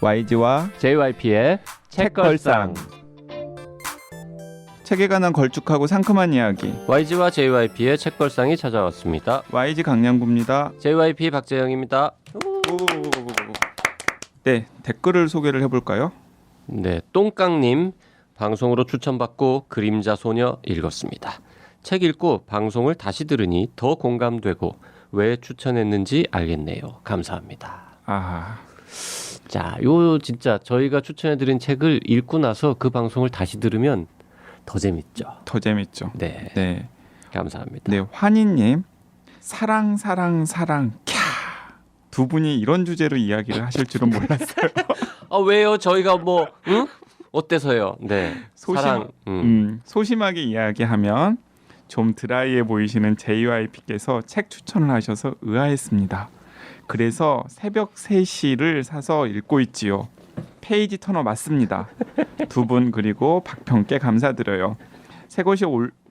YG와 JYP의 책걸상. 책에 관한 걸쭉하고 상큼한 이야기. YG와 JYP의 책걸상이 찾아왔습니다. YG 강량구입니다. JYP 박재영입니다. 네, 댓글을 소개를 해볼까요? 네, 똥깡님 방송으로 추천받고 그림자 소녀 읽었습니다. 책 읽고 방송을 다시 들으니 더 공감되고 왜 추천했는지 알겠네요. 감사합니다. 자, 요 진짜 저희가 추천해드린 책을 읽고 나서 그 방송을 다시 들으면 더 재밌죠. 더 재밌죠. 네, 네, 감사합니다. 네, 환희님 사랑 캬. 두 분이 이런 주제로 이야기를 하실 줄은 몰랐어요. 왜요? 저희가 뭐 어때서요? 네, 사랑. 소심하게 이야기하면 좀 드라이해 보이시는 JYP께서 책 추천을 하셔서 의아했습니다. 그래서 새벽 3시를 사서 읽고 있지요. 페이지 터너 맞습니다. 두 분 그리고 박평께 감사드려요. 새 것이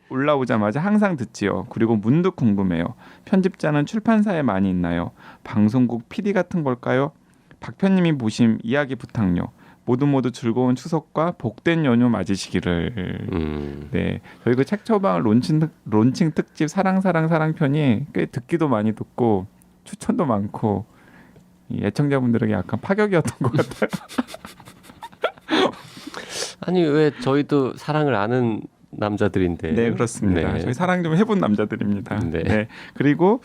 올라오자마자 항상 듣지요. 그리고 문득 궁금해요. 편집자는 출판사에 많이 있나요? 방송국 PD 같은 걸까요? 박편님이 보심 이야기 부탁요. 모두 즐거운 추석과 복된 연휴 맞으시기를. 네, 저희 그 책 처방 론칭 특집 사랑 편이 꽤 듣기도 많이 듣고 추천도 많고 애청자분들에게 약간 파격이었던 것 같아요. 아니 왜 저희도 사랑을 아는 남자들인데. 네, 그렇습니다. 네. 저희 사랑 좀 해본 남자들입니다. 네. 네. 그리고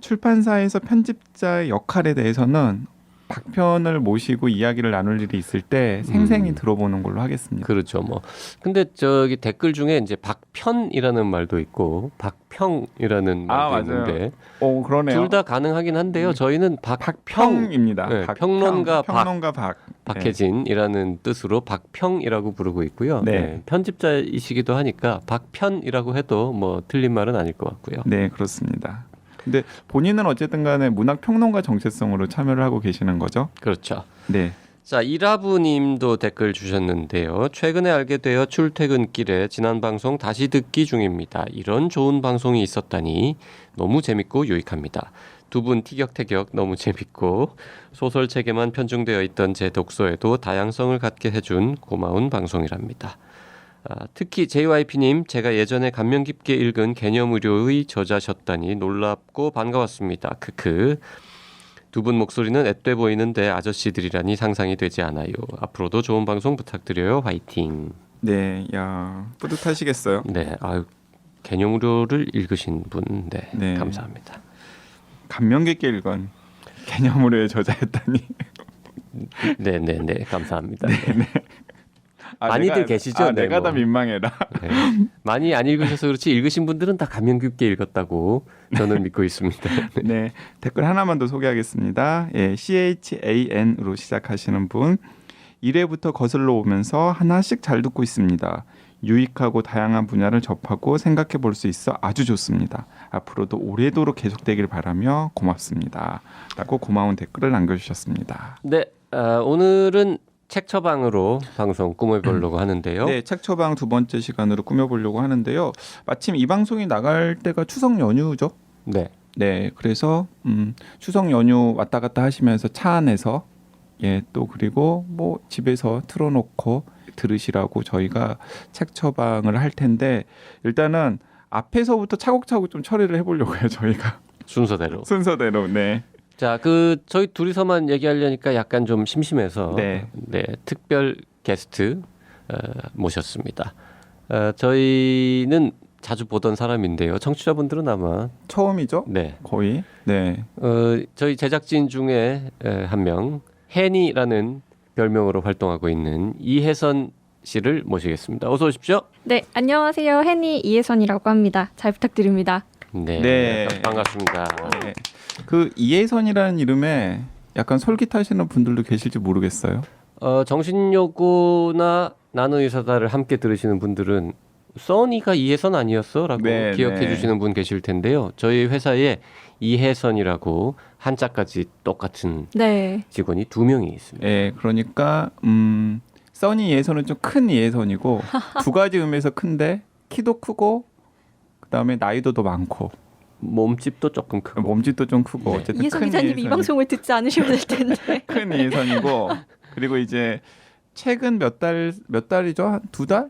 출판사에서 편집자의 역할에 대해서는 박편을 모시고 이야기를 나눌 일이 있을 때 생생히 들어보는 걸로 하겠습니다. 그렇죠. 뭐 근데 저기 댓글 중에 이제 박편이라는 말도 있고 박평이라는 말도 있는데 그러네요. 둘 다 가능하긴 한데요. 저희는 박평입니다. 네, 평론가 박. 박혜진이라는 뜻으로 박평이라고 부르고 있고요. 네. 네, 편집자이시기도 하니까 박편이라고 해도 뭐 틀린 말은 아닐 것 같고요. 네, 그렇습니다. 근데 본인은 어쨌든 간에 문학평론가 정체성으로 참여를 하고 계시는 거죠? 그렇죠. 네. 자, 이라부님도 댓글 주셨는데요. 최근에 알게 되어 출퇴근길에 지난 방송 다시 듣기 중입니다. 이런 좋은 방송이 있었다니 너무 재밌고 유익합니다. 두 분 티격태격 너무 재밌고 소설책에만 편중되어 있던 제 독서에도 다양성을 갖게 해준 고마운 방송이랍니다. 특히 JYP님 제가 예전에 감명 깊게 읽은 개념의료의 저자셨다니 놀랍고 반가웠습니다. 크크. 두 분 목소리는 앳돼 보이는데 아저씨들이라니 상상이 되지 않아요. 앞으로도 좋은 방송 부탁드려요. 화이팅. 네, 야 뿌듯하시겠어요. 네, 개념의료를 읽으신 분, 네. 감사합니다. 감명 깊게 읽은 개념의료의 저자였다니. 네, 감사합니다. 네. 많이들 계시죠? 네, 내가 다 민망해라. 네. 많이 안 읽으셔서 그렇지 읽으신 분들은 다 감명 깊게 읽었다고 저는 믿고 있습니다. 네, 댓글 하나만 더 소개하겠습니다. 예, CHAN으로 시작하시는 분. 1회부터 거슬러 오면서 하나씩 잘 듣고 있습니다. 유익하고 다양한 분야를 접하고 생각해 볼 수 있어 아주 좋습니다. 앞으로도 오래도록 계속되길 바라며 고맙습니다. 라고 고마운 댓글을 남겨주셨습니다. 네, 오늘은 책 처방으로 방송 꾸며보려고 하는데요. 네, 책 처방 두 번째 시간으로 꾸며보려고 하는데요. 마침 이 방송이 나갈 때가 추석 연휴죠. 네. 네, 그래서 추석 연휴 왔다 갔다 하시면서 차 안에서 또 그리고 뭐 집에서 틀어놓고 들으시라고 저희가 책 처방을 할 텐데 일단은 앞에서부터 차곡차곡 좀 처리를 해보려고 해요. 저희가 순서대로. 네. 자, 저희 둘이서만 얘기하려니까 약간 좀 심심해서 네, 특별 게스트 모셨습니다. 저희는 자주 보던 사람인데요. 청취자분들은 아마 처음이죠? 네, 거의. 네. 저희 제작진 중에 한 명 혜니라는 별명으로 활동하고 있는 이혜선 씨를 모시겠습니다. 어서 오십시오. 네, 안녕하세요. 혜니 이혜선이라고 합니다. 잘 부탁드립니다. 네. 반갑습니다. 네. 그 이혜선이라는 이름에 약간 솔깃하시는 분들도 계실지 모르겠어요. 정신요고나 나는 의사다를 함께 들으시는 분들은 써니가 이혜선 아니었어? 라고 기억해 주시는 분 계실 텐데요. 저희 회사에 이혜선이라고 한자까지 똑같은 직원이 2명이 있습니다. 네, 그러니까 써니 이혜선은 좀 큰 이혜선이고 두 가지 의미에서 큰데 키도 크고 그다음에 나이도 더 많고 몸집도 조금 크고. 몸집도 좀 크고 네. 어쨌든 이혜선 큰 기자님이 이 이혜선이- 방송을 듣지 않으셔야 될 텐데. 큰 이혜선이고 그리고 이제 최근 몇 달이죠? 한 2달?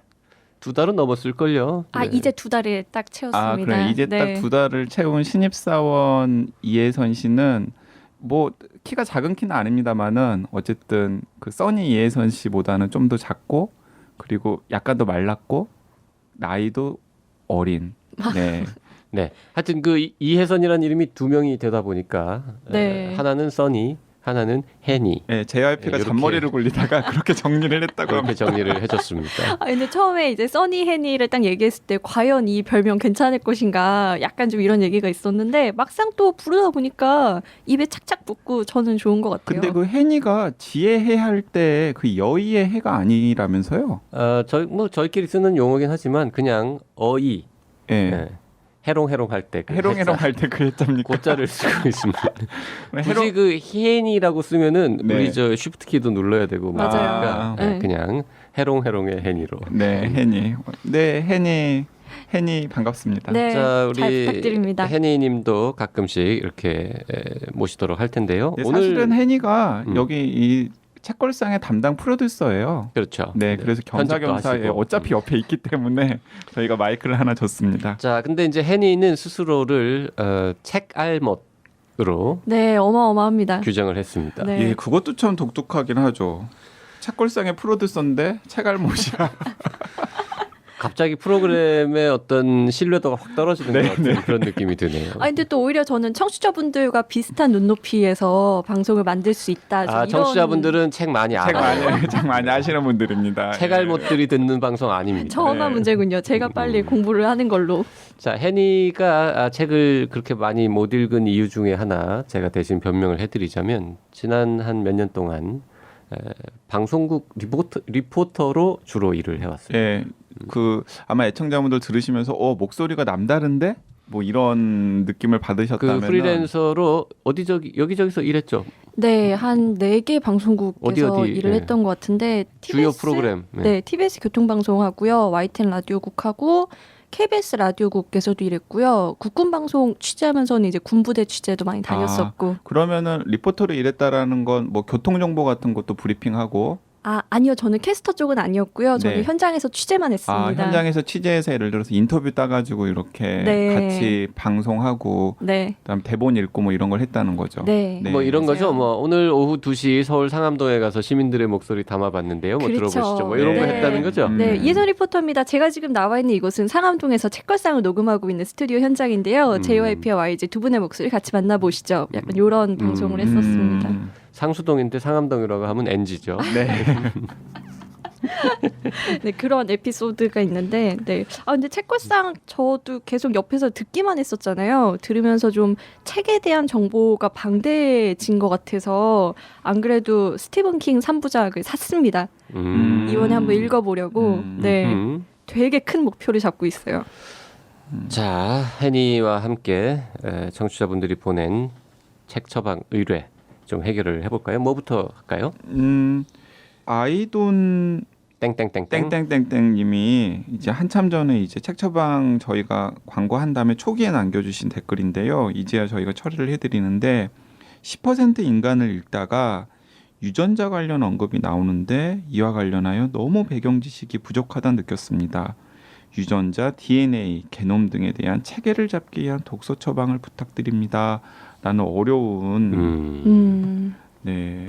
2달은 넘었을걸요. 아 네. 이제 2달을 딱 채웠습니다. 아 그래 이제 네. 딱 2달을 채운 신입사원 이혜선 씨는 뭐 키가 작은 키는 아닙니다만은 어쨌든 그 써니 이혜선 씨보다는 좀 더 작고 그리고 약간 더 말랐고 나이도 어린. 네. 네. 하여튼 그 이혜선이라는 이름이 2명이 되다 보니까 네. 하나는 써니, 하나는 해니. 네, JYP가 네, 잔머리를 굴리다가 그렇게 정리를 했다고 그렇게 합니다. 정리를 해줬습니다. 아 근데 처음에 이제 써니 해니를 딱 얘기했을 때 과연 이 별명 괜찮을 것인가 약간 좀 이런 얘기가 있었는데 막상 또 부르다 보니까 입에 착착 붙고 저는 좋은 것 같아요. 근데 그 해니가 지혜해 할 때 그 여의의 해가 아니라면서요? 저희끼리 쓰는 용어긴 하지만 그냥 어이, 예. 네. 해롱해롱 할 때, 해롱해롱 할 때 그 해자입니까? 고자를 쓰고 있습니다. 굳이 해롱 그 해니라고 쓰면은 네. 우리 저 쉬프트 키도 눌러야 되고 맞아요. 그러니까 네. 그냥 해롱해롱의 해니로. 네, 해니. 네, 해니 반갑습니다. 네, 자, 잘 우리 부탁드립니다. 해니님도 가끔씩 이렇게 모시도록 할 텐데요. 네, 사실은 해니가 음. 여기 이 책걸상의 담당 프로듀서예요. 그렇죠. 네, 그래서 편집도 겸사겸사 하시고. 어차피 옆에 있기 때문에 저희가 마이크를 하나 줬습니다. 자, 근데 이제 해니는 스스로를 책알못으로 네, 어마어마합니다. 규정을 했습니다. 네. 예, 그것도 참 독특하긴 하죠. 책걸상의 프로듀서인데 책알못이야. 갑자기 프로그램의 어떤 신뢰도가 확 떨어지는 네, 것 같은 그런 느낌이 드네요. 아 근데 또 오히려 저는 청취자분들과 비슷한 눈높이에서 방송을 만들 수 있다. 좀 이런- 청취자분들은 책 많이 알아요. 책 많이 아시는 분들입니다. 책알못들이 듣는 방송 아닙니다. 저만 네. 문제군요. 제가 빨리 공부를 하는 걸로. 자, 해니가 책을 그렇게 많이 못 읽은 이유 중에 하나 제가 대신 변명을 해드리자면 지난 한 몇 년 동안 방송국 리포터로 주로 일을 해왔어요. 예, 그 아마 애청자분들 들으시면서 목소리가 남다른데 뭐 이런 느낌을 그 받으셨다면 프리랜서로 여기저기서 일했죠. 네, 한 4개 방송국에서 어디, 일을 예. 했던 했던 것 같은데 주요 프로그램. 네, TBS 교통방송하고요, YTN 라디오국하고 KBS 라디오국에서도 일했고요. 국군 방송 취재하면서는 이제 군부대 취재도 많이 다녔었고. 그러면은 리포터로 일했다라는 건 뭐 교통 정보 같은 것도 브리핑하고 아니요, 저는 캐스터 쪽은 아니었고요. 저는 네. 현장에서 취재만 했습니다. 현장에서 취재해서 예를 들어서 인터뷰 따가지고 이렇게 네. 같이 방송하고 네, 그다음 대본 읽고 뭐 이런 걸 했다는 거죠. 네. 네. 뭐 이런 맞아요. 거죠. 뭐 오늘 오후 2시 서울 상암동에 가서 시민들의 목소리 담아봤는데요. 뭐 그렇죠. 들어보시죠. 뭐 이런 거 네. 했다는 거죠. 네, 이혜선 리포터입니다. 제가 지금 나와 있는 이곳은 상암동에서 책걸상을 녹음하고 있는 스튜디오 현장인데요. JYP와 YG 두 분의 목소리 같이 만나보시죠. 약간 이런 방송을 했었습니다. 상수동인데 상암동이라고 하면 NG죠. 네. 네, 그런 에피소드가 있는데, 네. 근데 책걸상 저도 계속 옆에서 듣기만 했었잖아요. 들으면서 좀 책에 대한 정보가 방대해진 것 같아서 안 그래도 스티븐 킹 3부작을 샀습니다. 이번에 한번 읽어보려고. 네, 되게 큰 목표를 잡고 있어요. 자, 해니와 함께 청취자분들이 보낸 책 처방 의뢰 좀 해결을 해볼까요? 뭐부터 할까요? 아이돈 땡땡땡땡. 땡땡땡땡님이 이제 한참 전에 이제 책 처방 저희가 광고한 다음에 초기에 남겨주신 댓글인데요. 이제야 저희가 처리를 해드리는데 10% 인간을 읽다가 유전자 관련 언급이 나오는데 이와 관련하여 너무 배경 지식이 부족하다 느꼈습니다. 유전자, DNA, 게놈 등에 대한 체계를 잡기 위한 독서 처방을 부탁드립니다. 라는 어려운 네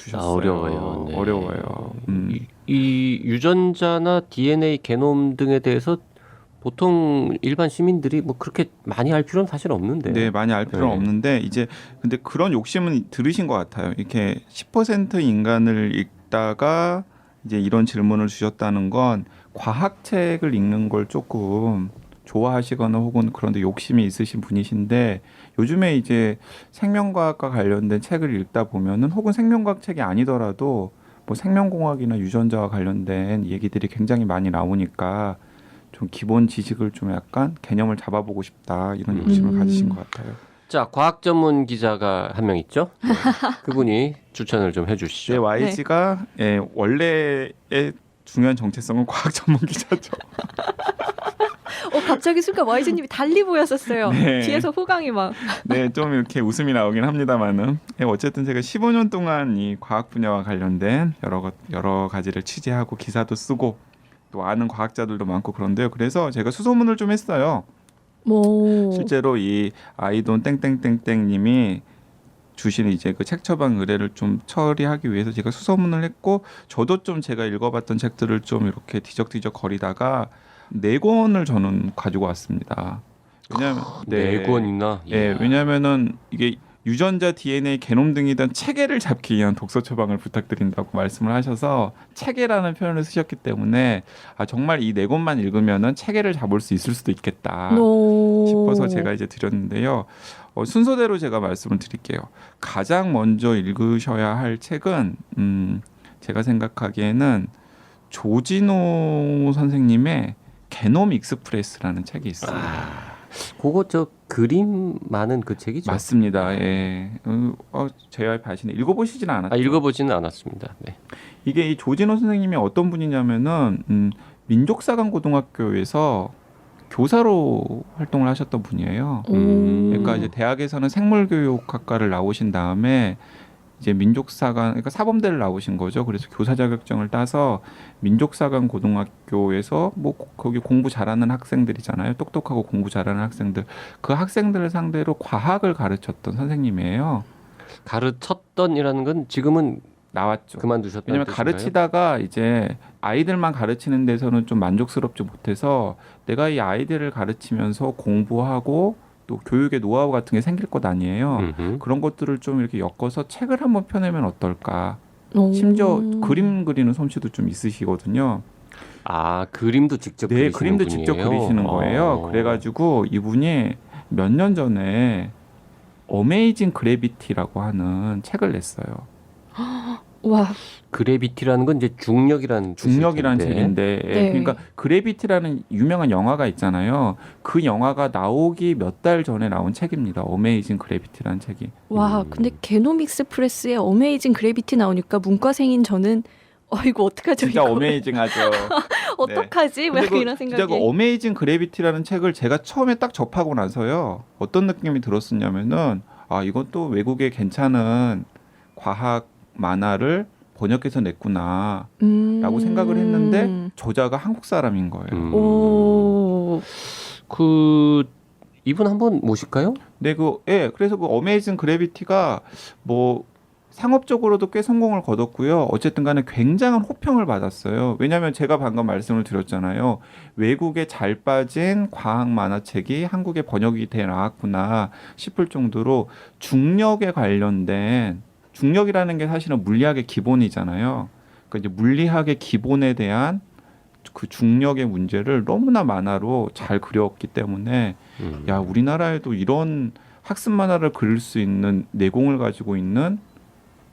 주셨어요. 어려워요. 네. 어려워요. 이 유전자나 DNA 게놈 등에 대해서 보통 일반 시민들이 뭐 그렇게 많이 알 필요는 사실 없는데. 네, 많이 알 필요는 네. 없는데 이제 근데 그런 욕심은 들으신 것 같아요. 이렇게 10% 인간을 읽다가 이제 이런 질문을 주셨다는 건 과학책을 읽는 걸 조금 좋아하시거나 혹은 그런데 욕심이 있으신 분이신데 요즘에 이제 생명과학과 관련된 책을 읽다 보면은 혹은 생명과학 책이 아니더라도 뭐 생명공학이나 유전자와 관련된 얘기들이 굉장히 많이 나오니까 좀 기본 지식을 좀 약간 개념을 잡아보고 싶다 이런 욕심을 가지신 것 같아요. 자, 과학 전문 기자가 한 명 있죠. 네. 그분이 추천을 좀 네, 해주시죠. YG가 원래의 중요한 정체성은 과학 전문 기자죠. 갑자기 순간 YG님이 달리 보였었어요. 네. 뒤에서 호강이 막. 네, 좀 이렇게 웃음이 나오긴 합니다만은 어쨌든 제가 15년 동안 이 과학 분야와 관련된 여러 가지를 취재하고 기사도 쓰고 또 아는 과학자들도 많고 그런데요. 그래서 제가 수소문을 좀 했어요. 뭐. 실제로 이 아이돈 땡땡땡땡님이 주신 이제 그 책 처방 의뢰를 좀 처리하기 위해서 제가 수소문을 했고 저도 좀 제가 읽어봤던 책들을 좀 이렇게 뒤적뒤적 거리다가 4권을 저는 가지고 왔습니다. 왜냐하면 네 권이나. 네, 왜냐하면은 이게 유전자, DNA, 게놈 등이던 체계를 잡기 위한 독서 처방을 부탁드린다고 말씀을 하셔서 체계라는 표현을 쓰셨기 때문에 정말 이 4권만 읽으면은 체계를 잡을 수 있을 수도 있겠다 싶어서 제가 이제 드렸는데요. 순서대로 제가 말씀을 드릴게요. 가장 먼저 읽으셔야 할 책은 제가 생각하기에는 조진호 선생님의 게놈 익스프레스라는 책이 있습니다. 그거 저 그림 많은 그 책이죠? 맞습니다. 예. JYP 아시네. 읽어보시지는 않았죠? 읽어보지는 않았습니다. 네. 이게 이 조진호 선생님이 어떤 분이냐면은 민족사관고등학교에서 교사로 활동을 하셨던 분이에요. 그러니까 이제 대학에서는 생물교육학과를 나오신 다음에 이제 민족사관, 그러니까 사범대를 나오신 거죠. 그래서 교사 자격증을 따서 민족사관 고등학교에서 뭐 거기 공부 잘하는 학생들이잖아요. 똑똑하고 공부 잘하는 학생들, 그 학생들을 상대로 과학을 가르쳤던 선생님이에요. 가르쳤던이라는 건 지금은 나왔죠. 그만두셨다는 왜냐면 뜻인가요? 가르치다가 이제 아이들만 가르치는 데서는 좀 만족스럽지 못해서 내가 이 아이들을 가르치면서 공부하고 또 교육의 노하우 같은 게 생길 것 아니에요. 그런 것들을 좀 이렇게 엮어서 책을 한번 펴내면 어떨까. 심지어 그림 그리는 솜씨도 좀 있으시거든요. 아, 그림도 직접 네, 그리시는 그림도 분이에요? 직접 그리시는 거예요. 그래가지고 이분이 몇 년 전에 어메이징 그래비티라고 하는 책을 냈어요. 와. 그래비티라는 건 이제 중력이라는 중력이라는 뜻일 텐데. 책인데 네. 그러니까 그래비티라는 유명한 영화가 있잖아요. 그 영화가 나오기 몇 달 전에 나온 책입니다. 어메이징 그래비티라는 책이. 와, 근데 게놈 익스프레스에 어메이징 그래비티 나오니까 문과생인 저는 이거 어떡하죠? 진짜 이거? 어메이징하죠. 어떡하지? 왜 근데 이런 진짜 생각이. 그 어메이징 그래비티라는 책을 제가 처음에 딱 접하고 나서요. 어떤 느낌이 들었었냐면은 이것도 외국의 괜찮은 과학 만화를 번역해서 냈구나 라고 생각을 했는데 저자가 한국 사람인 거예요. 오. 이분 한번 모실까요? 네, 그래서 그 어메이징 그래비티가 뭐 상업적으로도 꽤 성공을 거뒀고요. 어쨌든 간에 굉장한 호평을 받았어요. 왜냐하면 제가 방금 말씀을 드렸잖아요. 외국에 잘 빠진 과학 만화책이 한국에 번역이 돼 나왔구나 싶을 정도로 중력에 관련된 중력이라는 게 사실은 물리학의 기본이잖아요. 그러니까 이제 물리학의 기본에 대한 그 중력의 문제를 너무나 만화로 잘 그렸기 때문에 야, 우리나라에도 이런 학습 만화를 그릴 수 있는 내공을 가지고 있는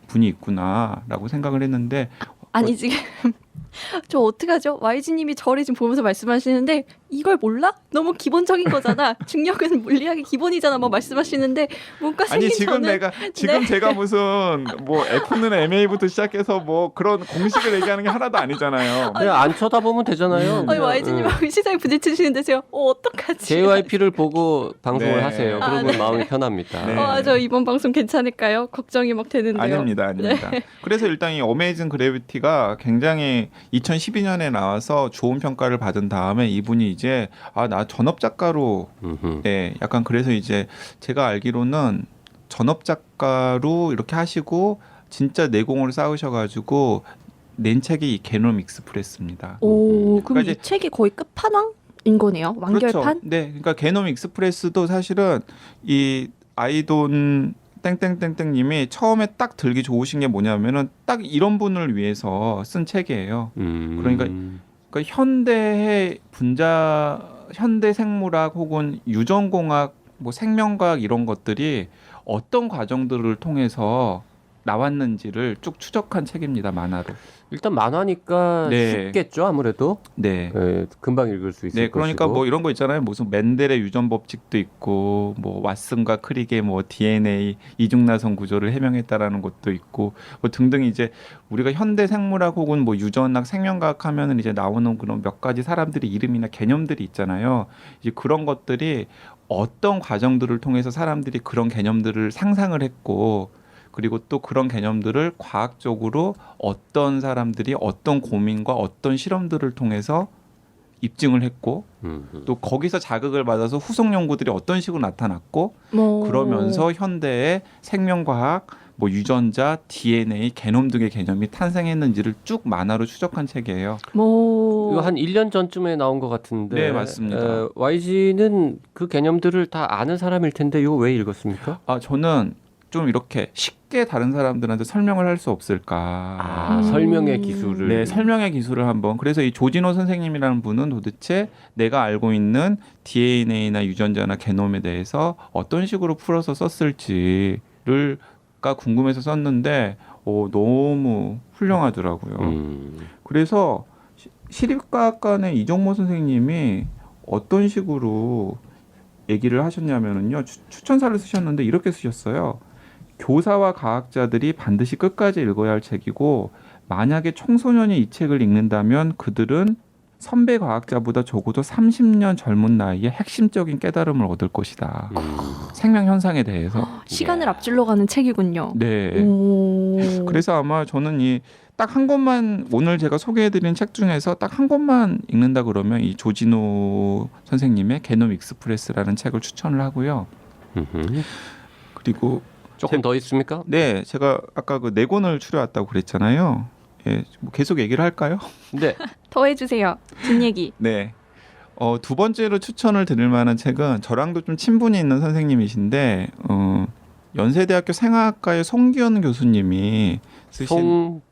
분이 있구나라고 생각을 했는데 아니 지금 저 어떡하죠? YG님이 저를 지금 보면서 말씀하시는데 이걸 몰라? 너무 기본적인 거잖아. 중력은 물리학의 기본이잖아. 막 말씀하시는데 문과생인 아니 지금 저는 네. 제가 무슨 뭐 F는 MA부터 시작해서 뭐 그런 공식을 얘기하는 게 하나도 아니잖아요. 그냥 안 쳐다보면 되잖아요. 아니 YG님하고 시장에 부딪히시는데 제가 어떡하지? JYP를 보고 방송을 네. 하세요. 그러면 네. 마음이 편합니다. 네. 저 이번 방송 괜찮을까요? 걱정이 막 되는데요. 아닙니다. 그래서 일단 이 어메이징 그래비티가 굉장히 2012년에 나와서 좋은 평가를 받은 다음에 이분이 이제 나 전업 작가로 네, 약간 그래서 이제 제가 알기로는 전업 작가로 이렇게 하시고 진짜 내공을 쌓으셔가지고 낸 책이 이 게놈 익스프레스입니다. 오, 그럼 그러니까 이 책이 거의 끝판왕인 거네요. 완결판? 그렇죠. 네, 그러니까 게놈 익스프레스도 사실은 이 아이돈 땡땡땡땡님이 처음에 딱 들기 좋으신 게 뭐냐면은 딱 이런 분을 위해서 쓴 책이에요. 그러니까 현대의 현대 생물학 혹은 유전공학, 뭐 생명과학 이런 것들이 어떤 과정들을 통해서 나왔는지를 쭉 추적한 책입니다. 만화로. 일단 만화니까 네. 쉽겠죠 아무래도. 네. 예, 금방 읽을 수 있을 네, 그러니까 것이고. 뭐 이런 거 있잖아요. 무슨 맨델의 유전 법칙도 있고, 뭐 왓슨과 크릭의 뭐 DNA 이중나선 구조를 해명했다라는 것도 있고, 뭐 등등 이제 우리가 현대 생물학 혹은 뭐 유전학, 생명과학 하면은 이제 나오는 그런 몇 가지 사람들의 이름이나 개념들이 있잖아요. 이제 그런 것들이 어떤 과정들을 통해서 사람들이 그런 개념들을 상상을 했고, 그리고 또 그런 개념들을 과학적으로 어떤 사람들이 어떤 고민과 어떤 실험들을 통해서 입증을 했고 또 거기서 자극을 받아서 후속 연구들이 어떤 식으로 나타났고 뭐 그러면서 현대의 생명과학, 뭐 유전자, DNA, 게놈 등의 개념이 탄생했는지를 쭉 만화로 추적한 책이에요. 뭐 이거 한 1년 전쯤에 나온 것 같은데. 네, 맞습니다. YG는 그 개념들을 다 아는 사람일 텐데 이거 왜 읽었습니까? 아, 저는 좀 이렇게 쉽게 다른 사람들한테 설명을 할 수 없을까. 설명의 기술을. 네, 설명의 기술을 한번. 그래서 이 조진호 선생님이라는 분은 도대체 내가 알고 있는 DNA나 유전자나 게놈에 대해서 어떤 식으로 풀어서 썼을지가 궁금해서 썼는데 너무 훌륭하더라고요. 그래서 시립과학관의 이정모 선생님이 어떤 식으로 얘기를 하셨냐면은요. 추천사를 쓰셨는데 이렇게 쓰셨어요. 교사와 과학자들이 반드시 끝까지 읽어야 할 책이고 만약에 청소년이 이 책을 읽는다면 그들은 선배 과학자보다 적어도 30년 젊은 나이에 핵심적인 깨달음을 얻을 것이다. 생명 현상에 대해서. 시간을 앞질러 가는 책이군요. 네. 오. 그래서 아마 저는 이 딱 한 권만 오늘 제가 소개해드린 책 중에서 딱 한 권만 읽는다 그러면 이 조진호 선생님의 게놈 익스프레스라는 책을 추천을 하고요. 그리고 조금 더 있습니까? 네, 제가 아까 그 네 권을 추려왔다고 그랬잖아요. 예, 뭐 계속 얘기를 할까요? 네. 더 해주세요. 뒷얘기. 네. 두 번째로 추천을 드릴 만한 책은 저랑도 좀 친분이 있는 선생님이신데 연세대학교 생화학과의 송기원 교수님이 쓰신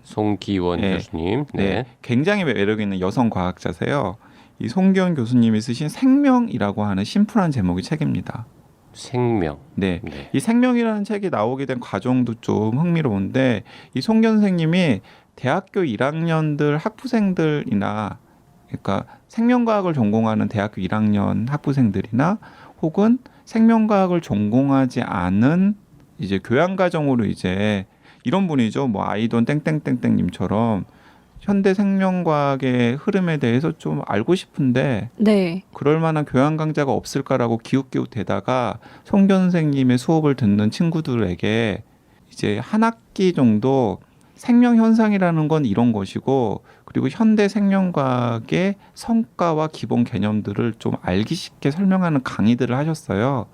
송기원 네. 교수님. 네. 네. 굉장히 매력 있는 여성 과학자세요. 이 송기원 교수님이 쓰신 생명이라고 하는 심플한 제목의 책입니다. 생명. 네. 네. 이 생명이라는 책이 나오게 된 과정도 좀 흥미로운데 이 송기원 선생님이 대학교 1학년들 학부생들이나 그러니까 생명과학을 전공하는 대학교 1학년 학부생들이나 혹은 생명과학을 전공하지 않은 이제 교양과정으로 이제 이런 분이죠. 뭐 아이돈 땡땡땡땡님처럼 현대 생명과학의 흐름에 대해서 좀 알고 싶은데 네. 그럴 만한 교양 강좌가 없을까라고 기웃기웃대다가 송기원 선생님의 수업을 듣는 친구들에게 이제 한 학기 정도 생명 현상이라는 건 이런 것이고 그리고 현대 생명과학의 성과와 기본 개념들을 좀 알기 쉽게 설명하는 강의들을 하셨어요.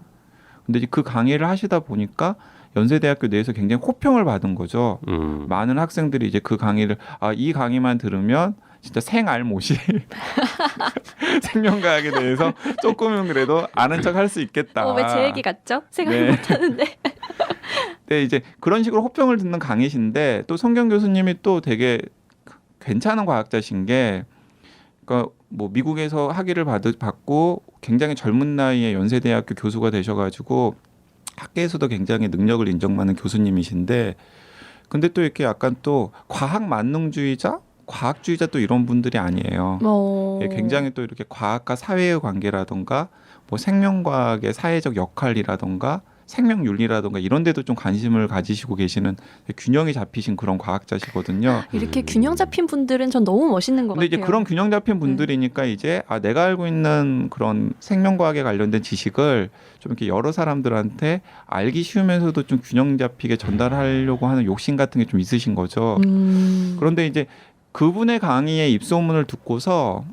근데 이제 그 강의를 하시다 보니까 연세대학교 내에서 굉장히 호평을 받은 거죠. 많은 학생들이 이제 그 강의를 이 강의만 들으면 진짜 생알못이 생명과학에 대해서 조금은 그래도 아는 척 할 수 있겠다. 왜 제 얘기 같죠? 생각 네. 못하는데. 네, 이제 그런 식으로 호평을 듣는 강의신데 또 송기원 교수님이 또 되게 괜찮은 과학자신 게 그러니까 뭐 미국에서 학위를 받고 굉장히 젊은 나이에 연세대학교 교수가 되셔가지고 학계에서도 굉장히 능력을 인정받는 교수님이신데 근데 또 이렇게 약간 또 과학 만능주의자, 과학주의자 또 이런 분들이 아니에요. 예, 굉장히 또 이렇게 과학과 사회의 관계라던가 뭐 생명과학의 사회적 역할이라던가 생명윤리라던가 이런 데도 좀 관심을 가지시고 계시는 균형이 잡히신 그런 과학자시거든요. 이렇게 균형 잡힌 분들은 전 너무 멋있는 것 근데 같아요. 이제 그런 균형 잡힌 분들이니까 이제 내가 알고 있는 그런 생명과학에 관련된 지식을 좀 이렇게 여러 사람들한테 알기 쉬우면서도 좀 균형 잡히게 전달하려고 하는 욕심 같은 게 좀 있으신 거죠. 그런데 이제 그분의 강의에 입소문을 듣고서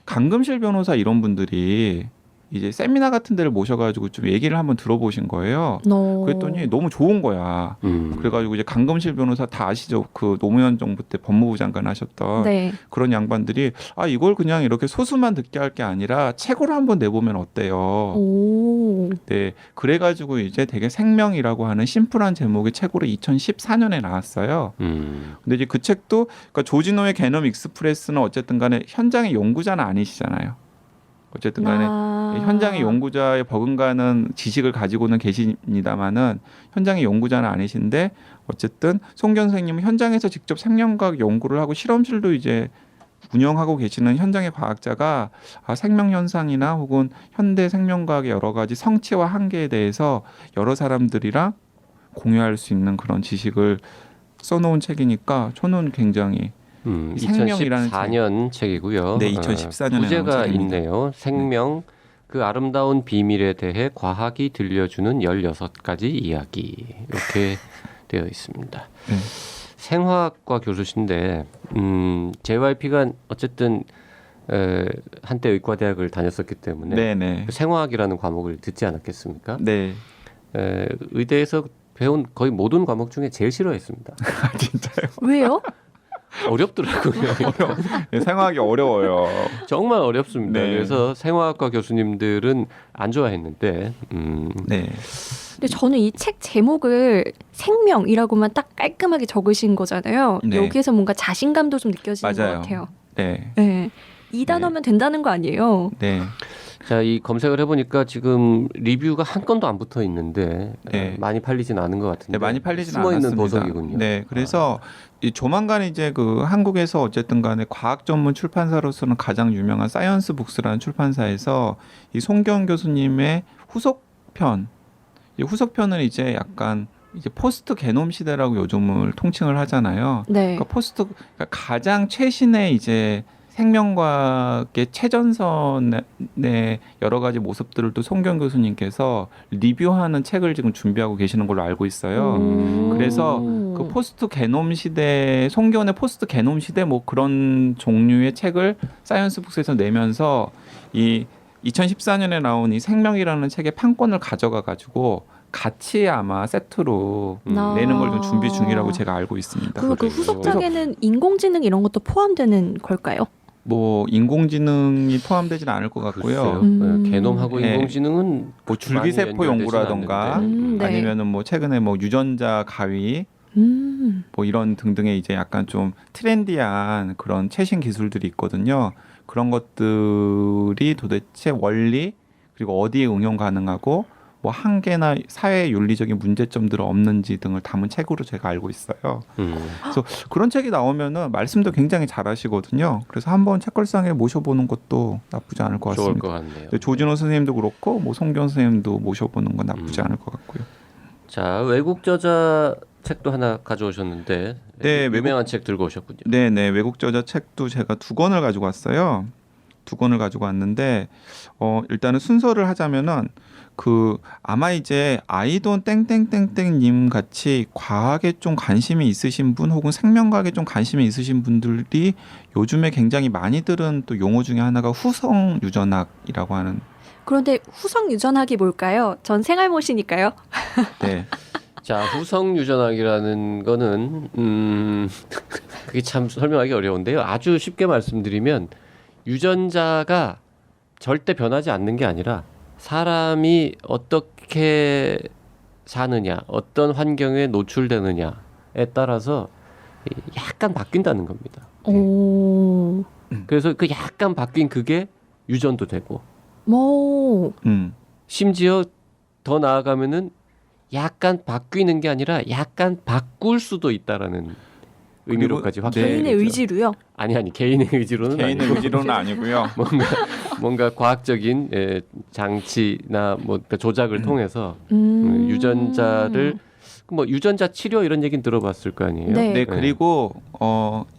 강금실 변호사 이런 분들이 이제 세미나 같은 데를 모셔가지고 좀 얘기를 한번 들어보신 거예요. 그랬더니 너무 좋은 거야. 그래가지고 이제 강금실 변호사 다 아시죠? 그 노무현 정부 때 법무부 장관 하셨던 네. 그런 양반들이 이걸 그냥 이렇게 소수만 듣게 할 게 아니라 책으로 한번 내보면 어때요? 오. 네, 그래가지고 이제 되게 생명이라고 하는 심플한 제목의 책으로 2014년에 나왔어요. 근데 이제 그 책도 그러니까 조진호의 게놈 익스프레스는 어쨌든 간에 현장의 연구자는 아니시잖아요. 어쨌든 간에 현장의 연구자의 버금가는 지식을 가지고는 계십니다만은 현장의 연구자는 아니신데 어쨌든 송경 선생님은 현장에서 직접 생명과학 연구를 하고 실험실도 이제 운영하고 계시는 현장의 과학자가 생명 현상이나 혹은 현대 생명과학의 여러 가지 성취와 한계에 대해서 여러 사람들이랑 공유할 수 있는 그런 지식을 써놓은 책이니까 저는 굉장히 생명이라는 2014년 책이고요. 네, 2014년에 부제가 나온 책입니다. 있네요. 생명 그 아름다운 비밀에 대해 과학이 들려주는 16가지 이야기 이렇게 되어 있습니다. 네. 생화학과 교수신데 JYP가 어쨌든 한때 의과대학을 다녔었기 때문에 네네. 그 생화학이라는 과목을 듣지 않았겠습니까? 네. 의대에서 배운 거의 모든 과목 중에 제일 싫어했습니다. 진짜요? 왜요? 어렵더라고요. 네, 생각하기 어려워요. 정말 어렵습니다. 네. 그래서 생화학과 교수님들은 안 좋아했는데 네. 근데 저는 이 책 제목을 생명이라고만 딱 깔끔하게 적으신 거잖아요. 네. 여기에서 뭔가 자신감도 좀 느껴지는 맞아요. 것 같아요. 네. 네. 이 단어면 된다는 거 아니에요? 네. 자, 이 검색을 해보니까 지금 리뷰가 한 건도 안 붙어 있는데 네. 많이 팔리진 않은 것 같은데 네, 많이 팔리진 숨어 있는 않았습니다. 보석이군요. 네, 그래서 이 조만간 이제 그 한국에서 어쨌든 간에 과학 전문 출판사로서는 가장 유명한 사이언스 북스라는 출판사에서 이 송경 교수님의 후속편, 이 후속편은 이제 약간 이제 포스트 게놈 시대라고 요즘을 통칭을 하잖아요. 네. 그러니까 그러니까 가장 최신의 이제 생명과학의 최전선의 여러 가지 모습들을 또 송경 교수님께서 리뷰하는 책을 지금 준비하고 계시는 걸로 알고 있어요. 그래서 그 포스트 게놈 시대, 송경의 포스트 게놈 시대 뭐 그런 종류의 책을 사이언스 북스에서 내면서 이 2014년에 나온 이 생명이라는 책의 판권을 가져가 가지고 같이 아마 세트로 내는 걸 좀 준비 중이라고 제가 알고 있습니다. 그리고 그 그래요. 후속작에는 인공지능 이런 것도 포함되는 걸까요? 뭐 인공지능이 포함되지는 않을 것 같고요. 글쎄요. 게놈하고 네. 인공지능은 뭐 줄기세포 많이 연결되진 연구라던가 않는데. 네. 아니면은 뭐 최근에 뭐 유전자 가위 뭐 이런 등등의 이제 약간 좀 트렌디한 그런 최신 기술들이 있거든요. 그런 것들이 도대체 원리 그리고 어디에 응용 가능하고 뭐 한계나 사회 윤리적인 문제점들은 없는지 등을 담은 책으로 제가 알고 있어요. 그래서 그런 책이 나오면은 말씀도 굉장히 잘하시거든요. 그래서 한번 책걸상에 모셔보는 것도 나쁘지 않을 것 좋을 같습니다. 것 같네요. 조진호 선생님도 그렇고 뭐 송경 선생님도 모셔보는 건 나쁘지 않을 것 같고요. 자, 외국 저자 책도 하나 가져오셨는데 네, 유명한 책 들고 오셨군요. 네네, 외국 저자 책도 제가 2권을 가지고 왔어요. 2권을 가지고 왔는데 일단은 순서를 하자면은 그 아마 이제 아이돈 땡땡땡땡님 같이 과학에 좀 관심이 있으신 분 혹은 생명과학에 좀 관심이 있으신 분들이 요즘에 굉장히 많이 들은 또 용어 중에 하나가 후성 유전학이라고 하는. 그런데 후성 유전학이 뭘까요? 전 생활못이니까요. 네. 자, 후성 유전학이라는 거는 그게 참 설명하기 어려운데요. 아주 쉽게 말씀드리면 유전자가 절대 변하지 않는 게 아니라 사람이 어떻게 사느냐, 어떤 환경에 노출되느냐에 따라서 약간 바뀐다는 겁니다. 오, 그래서 그 약간 바뀐 그게 유전도 되고 뭐, 심지어 더 나아가면은 약간 바뀌는 게 아니라 약간 바꿀 수도 있다라는 의미로까지 확장이 개인의 되죠. 의지로요. 아니 개인의 의지로는 개인의 아니고 의지로는 아니고요. 뭔가 과학적인 장치나 뭐 그러니까 조작을 통해서 유전자를 뭐 유전자 치료 이런 얘기는 들어봤을 거 아니에요. 네. 네, 그리고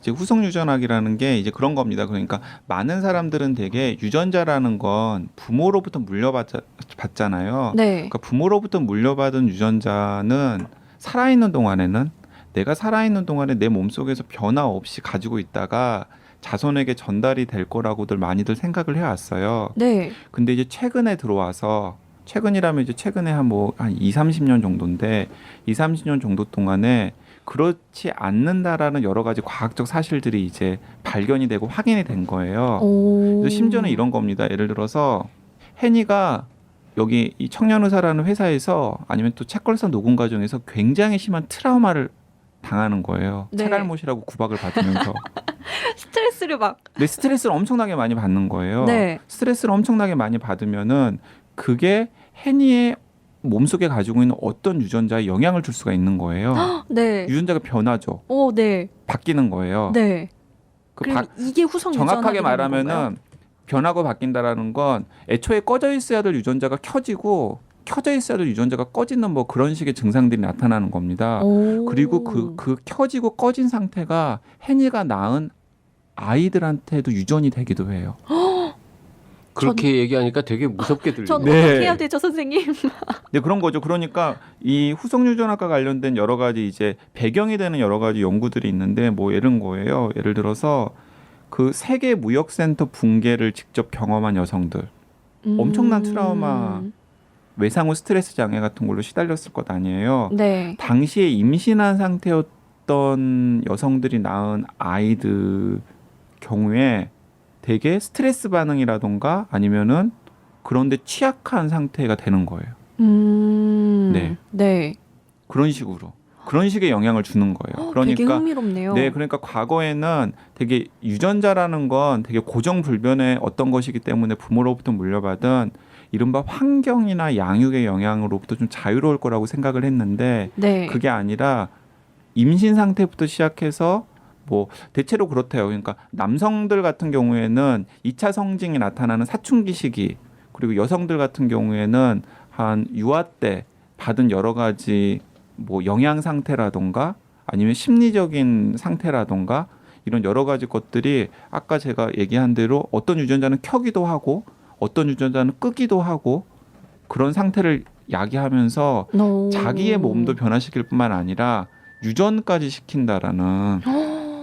이제 후성 유전학이라는 게 이제 그런 겁니다. 그러니까 많은 사람들은 되게 유전자라는 건 부모로부터 물려받잖아요. 네. 그러니까 부모로부터 물려받은 유전자는 살아있는 동안에는 내가 살아있는 동안에 내 몸속에서 변화 없이 가지고 있다가 자손에게 전달이 될 거라고들 많이들 생각을 해왔어요. 네. 근데 이제 최근에 들어와서 최근이라면 이제 최근에 한 2, 30년 정도인데 2, 30년 정도 동안에 그렇지 않는다라는 여러 가지 과학적 사실들이 이제 발견이 되고 확인이 된 거예요. 그래서 심지어는 이런 겁니다. 예를 들어서 혜니가 여기 이 청년의사라는 회사에서 아니면 또 책걸상 녹음 과정에서 굉장히 심한 트라우마를 당하는 거예요. 네. 책알못이라고 구박을 받으면서. 스트레스를 막 내 스트레스를 엄청나게 많이 받는 거예요. 네. 스트레스를 엄청나게 많이 받으면은 그게 해니의 몸속에 가지고 있는 어떤 유전자에 영향을 줄 수가 있는 거예요. 네. 유전자가 변하죠. 네. 바뀌는 거예요. 네. 그 그럼 이게 후성 정확하게 유전학이 되는 건가요? 말하면은 변하고 바뀐다라는 건 애초에 꺼져 있어야 될 유전자가 켜지고 켜져 있어야 될 유전자가 꺼지는 뭐 그런 식의 증상들이 나타나는 겁니다. 오. 그리고 그 켜지고 꺼진 상태가 해니가 낳은 아이들한테도 유전이 되기도 해요. 그렇게 얘기하니까 되게 무섭게 들리네요. 전 네. 어떻게 해야 되죠, 선생님? 네, 그런 거죠. 그러니까 이 후성 유전학과 관련된 여러 가지 이제 배경이 되는 여러 가지 연구들이 있는데 뭐 이런 거예요. 예를 들어서 그 세계 무역센터 붕괴를 직접 경험한 여성들, 엄청난 트라우마, 외상후 스트레스 장애 같은 걸로 시달렸을 것 아니에요. 네. 당시에 임신한 상태였던 여성들이 낳은 아이들 경우에 되게 스트레스 반응이라던가 아니면은 그런데 취약한 상태가 되는 거예요. 네. 네. 그런 식으로. 그런 식의 영향을 주는 거예요. 되게 그러니까 흥미롭네요. 네, 그러니까 과거에는 되게 유전자라는 건 되게 고정불변의 어떤 것이기 때문에 부모로부터 물려받은 이른바 환경이나 양육의 영향으로부터 좀 자유로울 거라고 생각을 했는데 네. 그게 아니라 임신 상태부터 시작해서 뭐 대체로 그렇대요. 그러니까 남성들 같은 경우에는 2차 성징이 나타나는 사춘기 시기 그리고 여성들 같은 경우에는 한 유아 때 받은 여러 가지 뭐 영양 상태라던가 아니면 심리적인 상태라던가 이런 여러 가지 것들이 아까 제가 얘기한 대로 어떤 유전자는 켜기도 하고 어떤 유전자는 끄기도 하고 그런 상태를 야기하면서 자기의 몸도 변화시킬 뿐만 아니라 유전까지 시킨다라는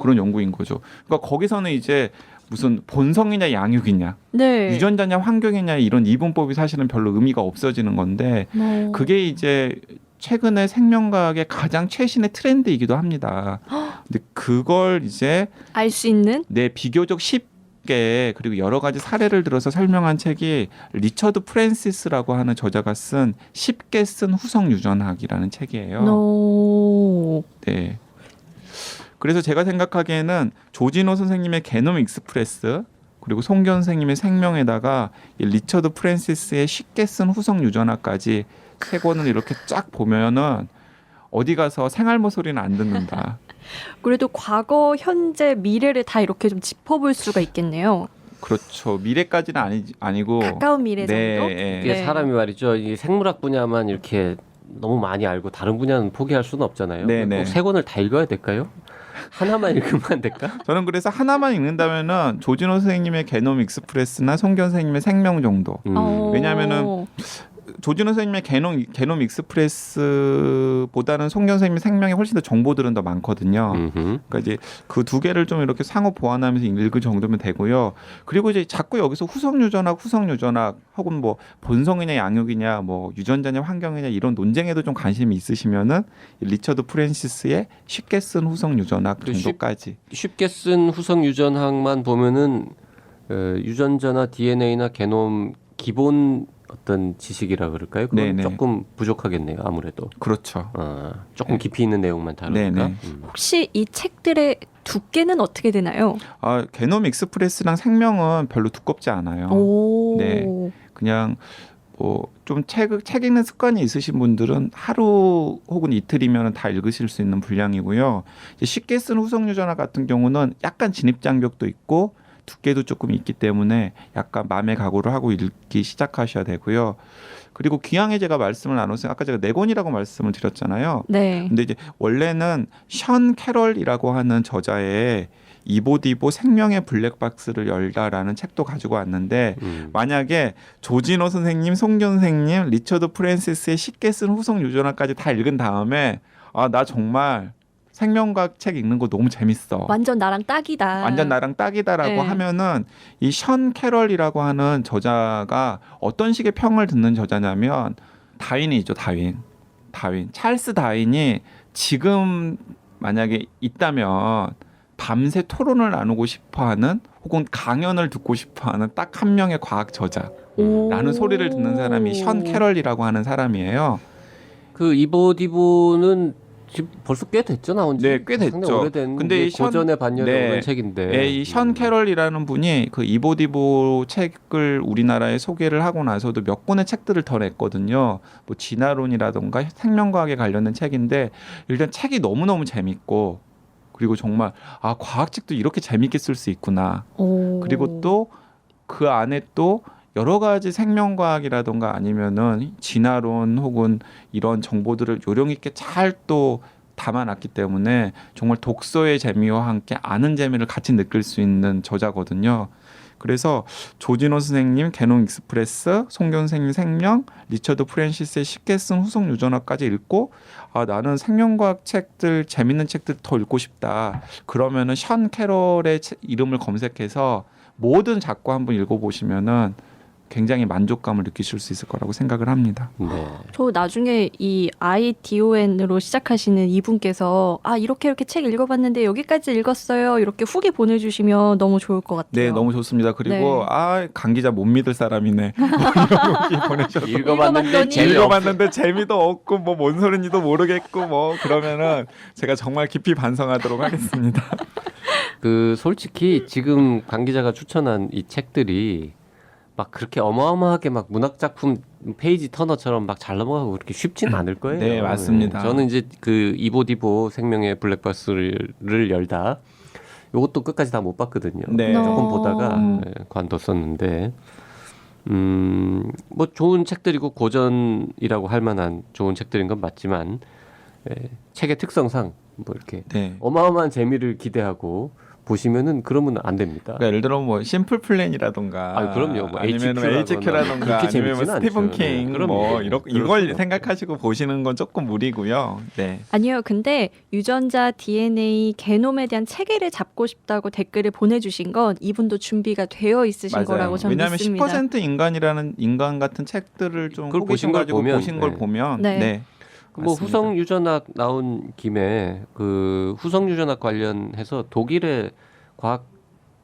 그런 연구인 거죠. 그러니까 거기서는 이제 무슨 본성이냐 양육이냐 네. 유전자냐 환경이냐 이런 이분법이 사실은 별로 의미가 없어지는 건데 그게 이제 최근에 생명과학의 가장 최신의 트렌드이기도 합니다. 근데 그걸 이제 알 수 있는 비교적 쉽게 그리고 여러 가지 사례를 들어서 설명한 책이 리처드 프랜시스라고 하는 저자가 쓴 쉽게 쓴 후성 유전학이라는 책이에요. 네. 그래서 제가 생각하기에는 조진호 선생님의 게놈 익스프레스 그리고 송견 선생님의 생명에다가 이 리처드 프랜시스의 쉽게 쓴 후성 유전학까지 세 권을 이렇게 쫙 보면은 어디 가서 생활모 소리는 안 듣는다. 그래도 과거, 현재, 미래를 다 이렇게 좀 짚어볼 수가 있겠네요. 그렇죠. 미래까지는 아니고 가까운 미래 정도? 네. 이게 네. 사람이 말이죠. 이 생물학 분야만 이렇게 너무 많이 알고 다른 분야는 포기할 수는 없잖아요. 네, 네. 꼭 세 권을 다 읽어야 될까요? 하나만 읽으면 안 될까? 저는 그래서 하나만 읽는다면은 조진호 선생님의 게놈 익스프레스나 송견 선생님의 생명 정도. 왜냐하면은 조진호 선생님의 게놈 익스프레스보다는 송견 선생님의 생명에 훨씬 더 정보들은 더 많거든요. 그러니까 이제 그 두 개를 좀 이렇게 상호 보완하면서 읽을 정도면 되고요. 그리고 이제 자꾸 여기서 후성 유전학 혹은 뭐 본성이냐 양육이냐 뭐 유전자냐 환경이냐 이런 논쟁에도 좀 관심이 있으시면은 리처드 프랜시스의 쉽게 쓴 후성 유전학 정도까지. 쉽게 쓴 후성 유전학만 보면은 유전자나 DNA나 게놈 기본 어떤 지식이라 그럴까요? 그건 네네. 조금 부족하겠네요. 아무래도. 그렇죠. 조금 깊이 있는 내용만 다루니까. 네네. 혹시 이 책들의 두께는 어떻게 되나요? 게놈 익스프레스랑 생명은 별로 두껍지 않아요. 네. 그냥 뭐 좀 책 읽는 습관이 있으신 분들은 하루 혹은 이틀이면 다 읽으실 수 있는 분량이고요. 이제 쉽게 쓴 후성 유전학 같은 경우는 약간 진입 장벽도 있고 두께도 조금 있기 때문에 약간 마음의 각오를 하고 읽기 시작하셔야 되고요. 그리고 귀향에 제가 말씀을 나눴어요. 아까 제가 네 권이라고 말씀을 드렸잖아요. 네. 근데 이제 원래는 션 캐럴이라고 하는 저자의 이보디보 생명의 블랙박스를 열다라는 책도 가지고 왔는데 만약에 조진호 선생님, 송견 선생님, 리처드 프랜시스의 쉽게 쓴 후성 유전학까지 다 읽은 다음에 나 정말 생명과학 책 읽는 거 너무 재밌어. 완전 나랑 딱이다. 완전 나랑 딱이다라고 네. 하면은 이 션 캐럴이라고 하는 저자가 어떤 식의 평을 듣는 저자냐면 다윈이죠. 다윈. 찰스 다윈이 지금 만약에 있다면 밤새 토론을 나누고 싶어하는 혹은 강연을 듣고 싶어하는 딱 한 명의 과학 저자라는 소리를 듣는 사람이 션 캐럴이라고 하는 사람이에요. 그 이보디보는 지금 벌써 꽤 됐죠 나온 지. 네, 꽤 됐죠. 상당히 오래된. 근데 이 고전의 반열에 네. 오른 책인데. 네, 이 션 캐럴이라는 분이 그 이보디보 책을 우리나라에 소개를 하고 나서도 몇 권의 책들을 더 냈거든요. 뭐 진화론이라던가 생명과학에 관련된 책인데 일단 책이 너무너무 재밌고 그리고 정말 아 과학책도 이렇게 재밌게 쓸 수 있구나. 오. 그리고 또 그 안에 또 여러 가지 생명과학이라던가 아니면은 진화론 혹은 이런 정보들을 요령 있게 잘 또 담아놨기 때문에 정말 독서의 재미와 함께 아는 재미를 같이 느낄 수 있는 저자거든요. 그래서 조진호 선생님 개농 익스프레스, 송교훈 선생님 생명, 리처드 프랜시스의 쉽게 쓴 후속 유전학까지 읽고 아 나는 생명과학 책들 재밌는 책들 더 읽고 싶다. 그러면은 션 캐럴의 이름을 검색해서 모든 작고 한번 읽어보시면은 굉장히 만족감을 느끼실 수 있을 거라고 생각을 합니다. 네. 저 나중에 이 IDON으로 시작하시는 이분께서 아 이렇게 책 읽어봤는데 여기까지 읽었어요 이렇게 후기 보내주시면 너무 좋을 것 같아요. 네, 너무 좋습니다. 그리고 네. 강 기자 못 믿을 사람이네. 뭐 이런 후기 보내셔서 읽어봤는데 읽어봤더니 재미없. 읽어봤는데 재미도 없고 뭐 뭔 소린지도 모르겠고 뭐 그러면은 제가 정말 깊이 반성하도록 하겠습니다. 그 솔직히 지금 강 기자가 추천한 이 책들이 막 그렇게 어마어마하게 막 문학 작품 페이지 터너처럼 막 잘 넘어가고 그렇게 쉽지는 않을 거예요. 네, 맞습니다. 저는 이제 그 이보디보 생명의 블랙박스를 열다 요것도 끝까지 다 못 봤거든요. 네. 조금 보다가 음. 관뒀었는데 뭐 좋은 책들이고 고전이라고 할 만한 좋은 책들인 건 맞지만 책의 특성상 뭐 이렇게 네. 어마어마한 재미를 기대하고 보시면은 그러면 안 됩니다. 그러니까 예를 들어 뭐 심플 플랜이라던가 아, 그럼요. 뭐 아니면 HQ라거나 HQ라던가 그렇게 아니면 뭐 재밌진 스티븐 않죠. 네, 킹 그럼요. 뭐 네, 이걸 그렇습니다. 생각하시고 보시는 건 조금 무리고요. 네. 아니요. 근데 유전자 DNA 게놈에 대한 체계를 잡고 싶다고 댓글을 보내주신 건 이분도 준비가 되어 있으신 맞아요. 거라고 저는 왜냐하면 믿습니다. 10% 인간 같은 책들을 좀 그걸 보신 걸 보면, 보신 걸 네. 보면 네. 네. 뭐 맞습니다. 후성 유전학 나온 김에 그 후성 유전학 관련해서 독일의 과학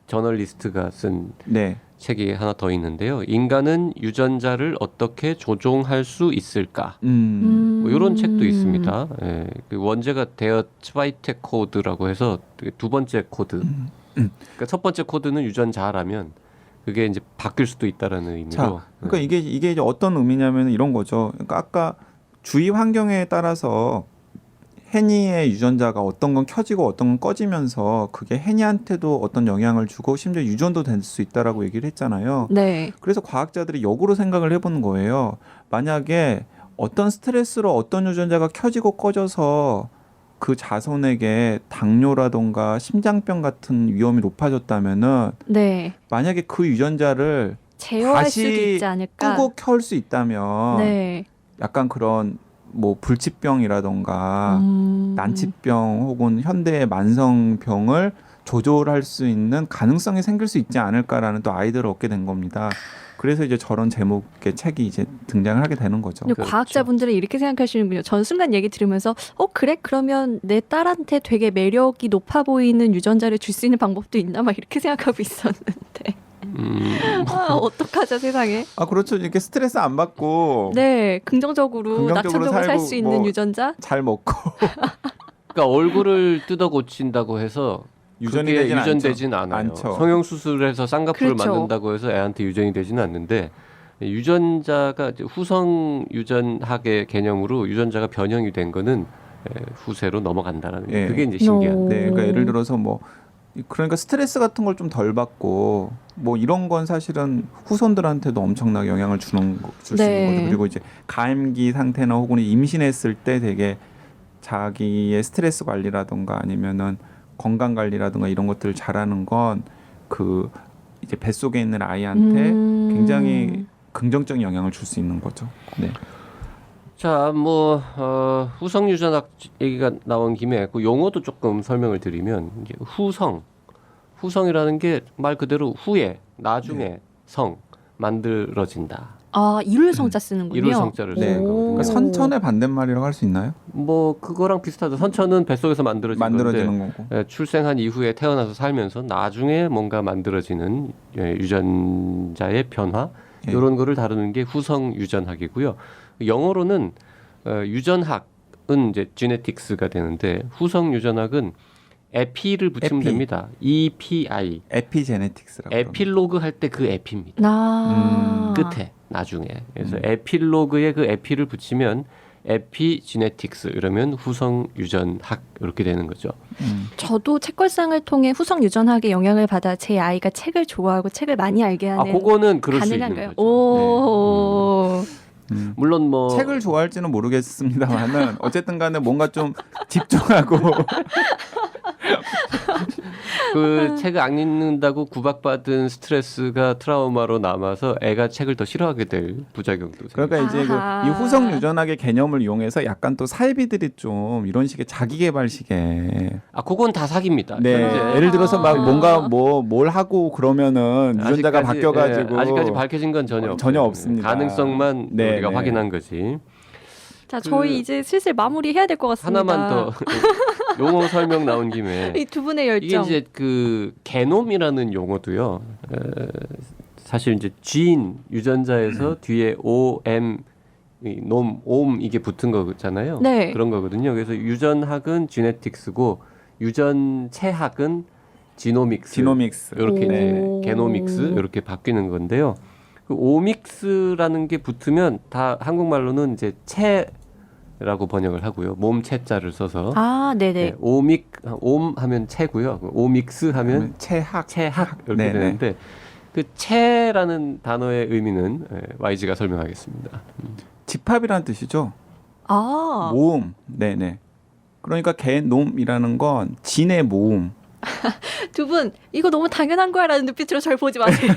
저널리스트가 쓴 네. 책이 하나 더 있는데요. 인간은 유전자를 어떻게 조종할 수 있을까? 뭐 이런 책도 있습니다. 예, 그 원제가 데어 츠바이테 코드라고 해서 두 번째 코드. 그러니까 첫 번째 코드는 유전자라면 그게 이제 바뀔 수도 있다라는 의미로. 자, 그러니까 이게 이제 어떤 의미냐면 이런 거죠. 그러니까 아까 주위 환경에 따라서 해니의 유전자가 어떤 건 켜지고 어떤 건 꺼지면서 그게 해니한테도 어떤 영향을 주고 심지어 유전도 될 수 있다라고 얘기를 했잖아요. 네. 그래서 과학자들이 역으로 생각을 해보는 거예요. 만약에 어떤 스트레스로 어떤 유전자가 켜지고 꺼져서 그 자손에게 당뇨라던가 심장병 같은 위험이 높아졌다면은 네. 만약에 그 유전자를 제어할 다시 수도 있지 않을까. 끄고 켤 수 있다면 네. 약간 그런 뭐 불치병이라던가 음. 난치병 혹은 현대의 만성병을 조절할 수 있는 가능성이 생길 수 있지 않을까라는 또 아이디어를 얻게 된 겁니다. 그래서 이제 저런 제목의 책이 이제 등장을 하게 되는 거죠. 근데 그렇죠. 과학자분들은 이렇게 생각하시는군요. 전 순간 얘기 들으면서 그래? 그러면 내 딸한테 되게 매력이 높아 보이는 유전자를 줄 수 있는 방법도 있나? 막 이렇게 생각하고 있었는데. 어떡하죠 세상에. 아 그렇죠. 이렇게 스트레스 안 받고 네. 긍정적으로 긍정적으로 낙천적으로 살 살고 수 있는 뭐 유전자. 잘 먹고 그러니까 얼굴을 뜯어 고친다고 해서 유전이 그게 되진 유전되진 않아요. 않죠. 성형 수술해서 쌍꺼풀을 그렇죠. 만든다고 해서 애한테 유전이 되지는 않는데 유전자가 이제 후성 유전학의 개념으로 유전자가 변형이 된 거는 후세로 넘어간다라는 예. 그게 이제 신기한. 네, 그러니까 예를 들어서 뭐 그러니까 스트레스 같은 걸 좀 덜 받고 뭐 이런 건 사실은 후손들한테도 엄청나게 영향을 줄 수 있는 네. 거죠. 그리고 이제 가임기 상태나 혹은 임신했을 때 되게 자기의 스트레스 관리라든가 아니면은 건강 관리라든가 이런 것들을 잘하는 건 그 이제 뱃속에 있는 아이한테 굉장히 긍정적인 영향을 줄 수 있는 거죠. 네. 자, 뭐 후성 유전학 얘기가 나온 김에 그 용어도 조금 설명을 드리면 이제 후성이라는 게 말 그대로 후에 나중에 네. 성 만들어진다. 아 이룰 성자 쓰는군요. 이룰 성자를 네. 쓰는 거거든요. 그러니까 선천의 반대말이라고 할 수 있나요? 뭐 그거랑 비슷하죠. 선천은 뱃속에서 만들어지는 거고. 출생한 이후에 태어나서 살면서 나중에 뭔가 만들어지는 유전자의 변화 이런 거를 다루는 게 후성 유전학이고요. 영어로는 유전학 이제 지네틱스가 되는데 후성 유전학은 에피를 붙이면 에피. 됩니다. EPI. 에피제네틱스라고. 에필로그 할 때 그 에피입니다. 끝에 나중에. 그래서 에필로그에 그 에피를 붙이면 에피지네틱스 이러면 후성 유전학 이렇게 되는 거죠. 저도 책걸상을 통해 후성 유전학의 영향을 받아 제 아이가 책을 좋아하고 책을 많이 알게 하는 그거는 그럴 수 있는 가능한가요? 거죠. 오. 물론 뭐 책을 좋아할지는 모르겠습니다만은 어쨌든 간에 뭔가 좀 집중하고 그 책을 안 읽는다고 구박받은 스트레스가 트라우마로 남아서 애가 책을 더 싫어하게 될 부작용도 그러니까 생겨요. 이제 아하. 이 후성 유전학의 개념을 이용해서 약간 또 사이비들이 좀 이런 식의 자기개발식의 그건 다 사기입니다. 네 현재. 예를 들어서 막 뭔가 뭘 하고 그러면은 유전자가 아직까지, 바뀌어가지고 아직까지 밝혀진 건 전혀 전혀 없어요. 없습니다. 가능성만 네, 우리가 네. 확인한 거지. 자, 그 저희 이제 슬슬 마무리해야 될 것 같습니다. 하나만 더 용어 설명 나온 김에 이 두 분의 열정. 이게 이제 그 게놈이라는 용어도요. 사실 이제 진 유전자에서 뒤에 OM 옴 이게 붙은 거잖아요. 네. 그런 거거든요. 그래서 유전학은 지네틱스고 유전체학은 지노믹스. 지노믹스 이렇게 이제 오. 게노믹스 이렇게 바뀌는 건데요. 그 오믹스라는 게 붙으면 다 한국말로는 이제 체라고 번역을 하고요. 몸 체자를 써서 네네. 옴 하면 체고요. 오믹스 하면 체학 체학 이렇게 네네. 되는데 그 체라는 단어의 의미는 YG가 설명하겠습니다. 집합이라는 뜻이죠. 아. 모음. 네네. 그러니까 개놈이라는 건 진의 모음. 두 분 이거 너무 당연한 거야라는 눈빛으로 절 보지 마세요.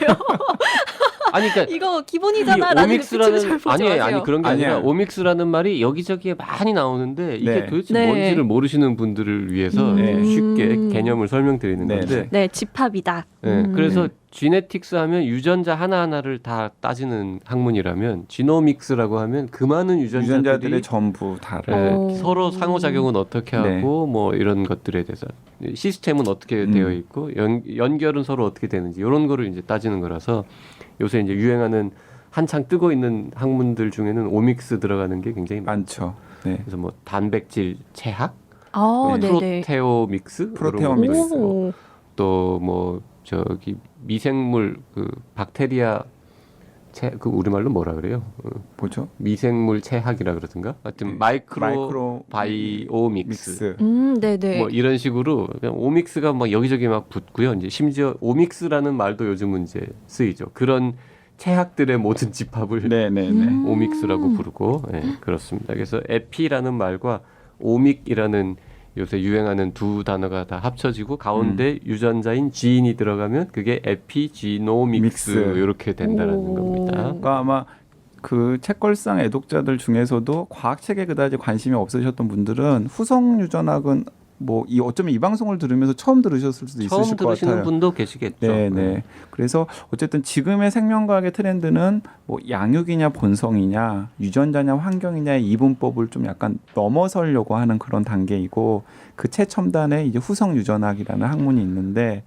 아니 그러니까 이거 기본이잖아라는 눈빛으로 절 보지 마세요. 아니 그런 게 아니라 아니야. 오믹스라는 말이 여기저기에 많이 나오는데 이게 네. 도대체 네. 뭔지를 모르시는 분들을 위해서 네. 쉽게 개념을 설명드리는 네. 건데 네, 집합이다. 네, 그래서 지네틱스 하면 유전자 하나하나를 다 따지는 학문이라면 지노믹스라고 하면 그 많은 유전자들이 유전자들의 전부 다를. 오. 서로 상호작용은 어떻게 네. 하고 뭐 이런 것들에 대해서 시스템은 어떻게 되어 있고 연결은 서로 어떻게 되는지 이런 거를 이제 따지는 거라서 요새 이제 유행하는 한창 뜨고 있는 학문들 중에는 오믹스 들어가는 게 굉장히 많죠. 많죠. 네. 그래서 뭐 단백질 체학, 네네. 프로테오믹스, 프로테오믹스. 오. 또 뭐 저기 미생물 그 박테리아 그 우리말로 뭐라 그래요? 뭐죠? 미생물 체학이라 그러던가? 하여튼 마이크로 바이오믹스. 믹스. 네네. 뭐 이런 식으로 그냥 오믹스가 막 여기저기 막 붙고요. 이제 심지어 오믹스라는 말도 요즘은 이제 쓰이죠. 그런 체학들의 모든 집합을 네네네. 오믹스라고 부르고 그렇습니다. 그래서 에피라는 말과 오믹이라는 요새 유행하는 두 단어가 다 합쳐지고 가운데 유전자인 지인이 들어가면 그게 에피지노믹스 믹스. 이렇게 된다는 오. 겁니다. 그러니까 아마 그 책걸상 애독자들 중에서도 과학책에 그다지 관심이 없으셨던 분들은 후성 유전학은 뭐 어쩌면 이 방송을 들으면서 처음 들으셨을 수도 처음 있으실 것 들으시는 같아요. 분도 계시겠죠. 네네. 그래서 어쨌든 지금의 생명과학의 트렌드는 뭐 양육이냐 본성이냐 유전자냐 환경이냐의 이분법을 좀 약간 넘어서려고 하는 그런 단계이고 그 최첨단에 이제 후성 유전학이라는 학문이 있는데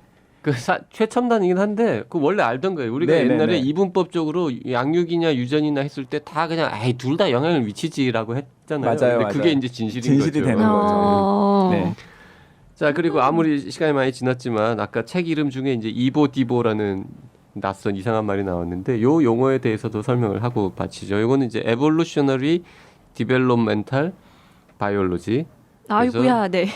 최첨단이긴 한데 그 원래 알던 거예요. 우리가 네네네. 옛날에 이분법적으로 양육이냐 유전이나 했을 때 다 그냥 둘 다 영향을 미치지라고 했잖아요. 맞아요, 근데 맞아요. 그게 이제 진실이 진실이 되는 거죠. 네. 자, 그리고 아무리 시간이 많이 지났지만 아까 책 이름 중에 이제 이보디보라는 낯선 이상한 말이 나왔는데 요 용어에 대해서도 설명을 하고 마치죠. 이거는 이제 evolutionary developmental biology. 아이고야, 네.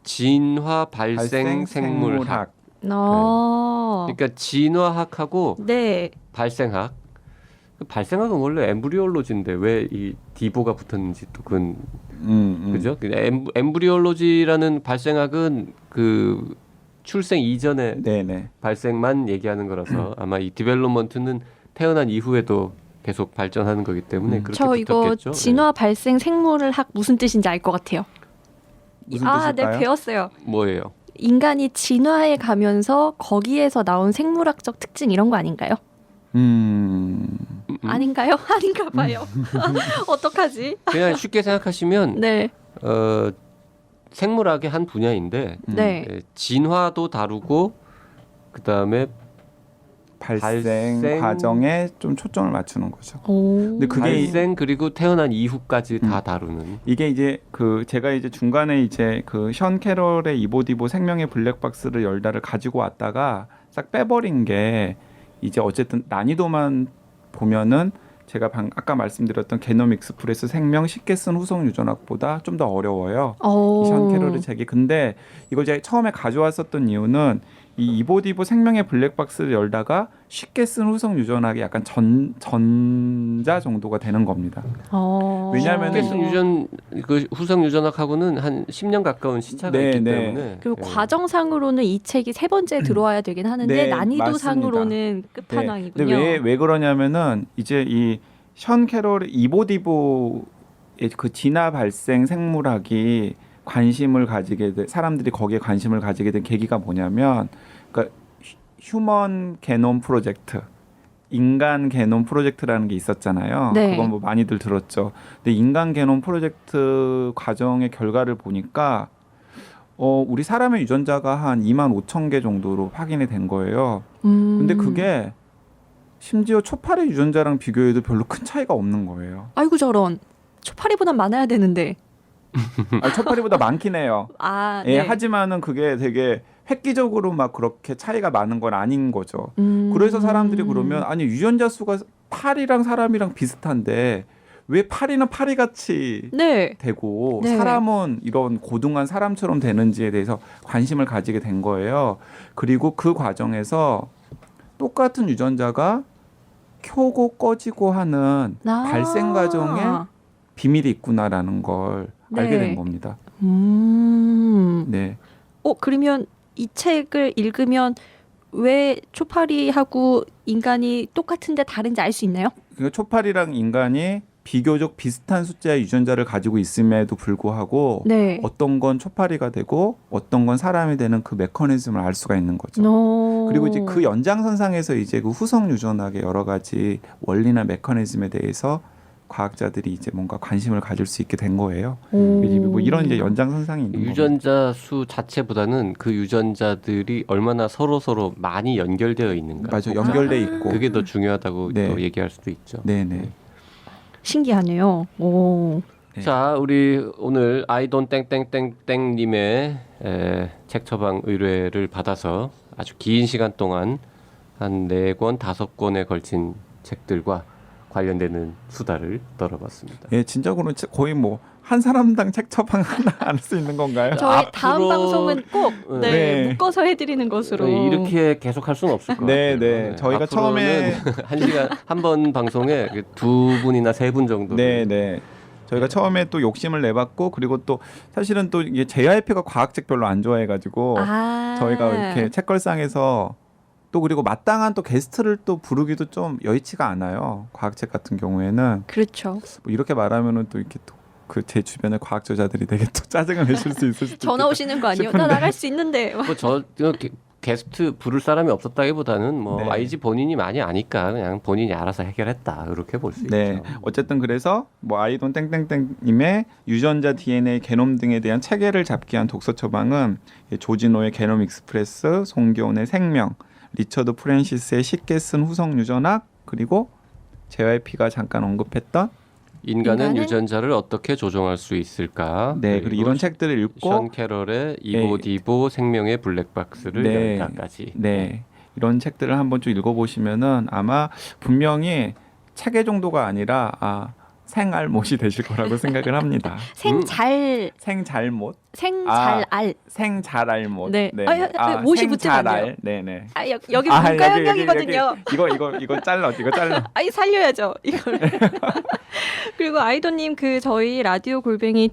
진화 발생 생물학. 그러니까 진화학하고 네. 발생학. 발생학은 원래 엠브리올로지인데 왜 이 디보가 붙었는지 또 그건 그죠? 엠브리올로지라는 발생학은 그 출생 이전에 네네. 발생만 얘기하는 거라서 아마 이 디벨롭먼트는 태어난 이후에도 계속 발전하는 거기 때문에 그렇게 저 이거 붙었겠죠. 진화 발생 생물을 학 무슨 뜻인지 알 것 같아요. 무슨 네, 뜻일까요? 배웠어요. 뭐예요? 인간이 진화해 가면서 거기에서 나온 생물학적 특징 이런 거 아닌가요? 아닌가요? 아닌가 봐요. 어떡하지? 그냥 쉽게 생각하시면 네. 생물학의 한 분야인데 네. 진화도 다루고 그다음에 발생 과정에 좀 초점을 맞추는 거죠. 오. 근데 그게 발생 그리고 태어난 이후까지 다 다루는. 이게 이제 그 제가 이제 중간에 이제 그 션 캐럴의 이보디보 생명의 블랙박스를 열다를 가지고 왔다가 싹 빼버린 게 이제 어쨌든 난이도만 보면은 제가 아까 말씀드렸던 게놈 익스프레스 생명 쉽게 쓴 후속 유전학보다 좀 더 어려워요. 이 션 캐럴의 책이. 근데 이걸 제가 처음에 가져왔었던 이유는 이 이보디보 생명의 블랙박스를 열다가 쉽게 쓴 후속 유전학이 약간 전자 정도가 되는 겁니다. 왜냐하면 쉽게 쓴 유전 그 후성 유전학하고는 한 10년 가까운 시차가 네, 있기 네. 때문에. 그리고 예. 과정상으로는 이 책이 세 번째 들어와야 되긴 하는데 네, 난이도상으로는 끝판왕이군요. 근데 왜 그러냐면은 이제 이 션 캐럴의 이보디보의 그 진화 발생 생물학이 관심을 가지게 된 사람들이 거기에 관심을 가지게 된 계기가 뭐냐면 그러니까 휴먼 게놈 프로젝트 인간 게놈 프로젝트라는 게 있었잖아요. 네. 그건 뭐 많이들 들었죠. 근데 인간 게놈 프로젝트 과정의 결과를 보니까 우리 사람의 유전자가 한 2만 5천 개 정도로 확인이 된 거예요. 근데 그게 심지어 초파리 유전자랑 비교해도 별로 큰 차이가 없는 거예요. 아이고 저런. 초파리보단 많아야 되는데. 초파리보다 많긴 해요. 아, 예, 네. 하지만은 그게 되게 획기적으로 막 그렇게 차이가 많은 건 아닌 거죠. 그래서 사람들이 그러면 아니 유전자 수가 파리랑 사람이랑 비슷한데 왜 파리는 파리같이 네. 되고 네. 사람은 이런 고등한 사람처럼 되는지에 대해서 관심을 가지게 된 거예요. 그리고 그 과정에서 똑같은 유전자가 켜고 꺼지고 하는 발생 과정에 비밀이 있구나라는 걸 네. 알게 된 겁니다. 네. 그러면 이 책을 읽으면 왜 초파리하고 인간이 똑같은데 다른지 알 수 있나요? 그러니까 초파리랑 인간이 비교적 비슷한 숫자의 유전자를 가지고 있음에도 불구하고 네. 어떤 건 초파리가 되고 어떤 건 사람이 되는 그 메커니즘을 알 수가 있는 거죠. 그리고 이제 그 연장선상에서 이제 그 후성 유전학의 여러 가지 원리나 메커니즘에 대해서 과학자들이 이제 뭔가 관심을 가질 수 있게 된 거예요. 뭐 이런 이제 연장선상이 있는 유전자 수 자체보다는 그 유전자들이 얼마나 서로 많이 연결되어 있는가. 맞아, 연결돼 있고 그게 더 중요하다고 네. 또 얘기할 수도 있죠. 네네. 신기하네요. 오. 네. 자, 우리 오늘 아이돈 땡땡땡땡님의 책 처방 의뢰를 받아서 아주 긴 시간 동안 한 4권, 5권에 걸친 책들과 관련되는 수다를 떨어봤습니다. 예, 진짜 그런 거의 뭐 한 사람당 책 처방 하나 안 할 수 있는 건가요? 저희 다음 앞으로- 방송은 꼭 네. 묶어서 해드리는 것으로. 이렇게 계속 할 수는 없을 것 네, 같아요. 네. 저희가 앞으로는 한 시간 한 번 방송에 2분이나 3분 정도. 네. 저희가 처음에 또 욕심을 내봤고 그리고 또 사실은 또 이게 JYP가 과학책 별로 안 좋아해가지고 저희가 이렇게 책걸상에서 또 그리고 마땅한 또 게스트를 또 부르기도 좀 여의치가 않아요. 과학책 같은 경우에는 그렇죠. 뭐 이렇게 말하면은 또 이렇게 또 그 제 주변의 과학저자들이 되게 또 짜증을 내실 수 있을 수도 전화 오시는 거 아니에요? 나 나갈 수 있는데. 게스트 부를 사람이 없었다기보다는 뭐 네. YG 본인이 많이 아니까 그냥 본인이 알아서 해결했다 그렇게 볼 수 네, 있죠. 어쨌든 그래서 뭐 아이돈 땡땡땡님의 유전자 DNA 게놈 등에 대한 체계를 잡기 위한 독서 처방은 조진호의 게놈 익스프레스, 송기온의 생명, 리처드 프랜시스의 쉽게 쓴 후성 유전학, 그리고 JYP가 잠깐 언급했던 인간은 인간은- 유전자를 어떻게 조종할 수 있을까? 네, 그리고 이런 책들을 션 읽고 캐럴의 이보디보 생명의 블랙박스를 네. 열다까지. 네, 이런 책들을 한번 좀 읽어보시면은 아마 분명히 체계 정도가 아니라 생알못이 되실 거라고 생각을 합니다. 생잘 생잘못, 생잘알. 생잘알못. 네. 못이 붙으면 안 돼요. 네네. 여기 문과 여기, 영역이거든요. 이거 잘라. 살려야죠 이걸. 그리고 아이도님 저희 라디오 골뱅이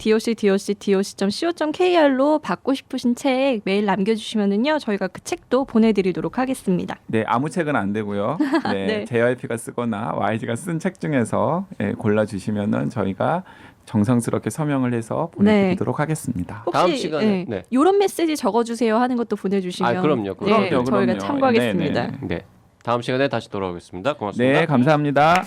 doc.co.kr로 받고 싶으신 책 메일 남겨주시면은요 저희가 그 책도 보내드리도록 하겠습니다. 네, 아무 책은 안 되고요. 네, 네. JYP가 쓰거나 YG가 쓴 책 중에서 골라주시면은 저희가 정성스럽게 서명을 해서 보내드리도록 하겠습니다. 혹시 다음 시간에 네. 이런 메시지 적어주세요 하는 것도 보내주시면 그럼요. 네, 그럼요. 저희가 참고하겠습니다. 네, 네. 네. 다음 시간에 다시 돌아오겠습니다. 고맙습니다. 네, 감사합니다.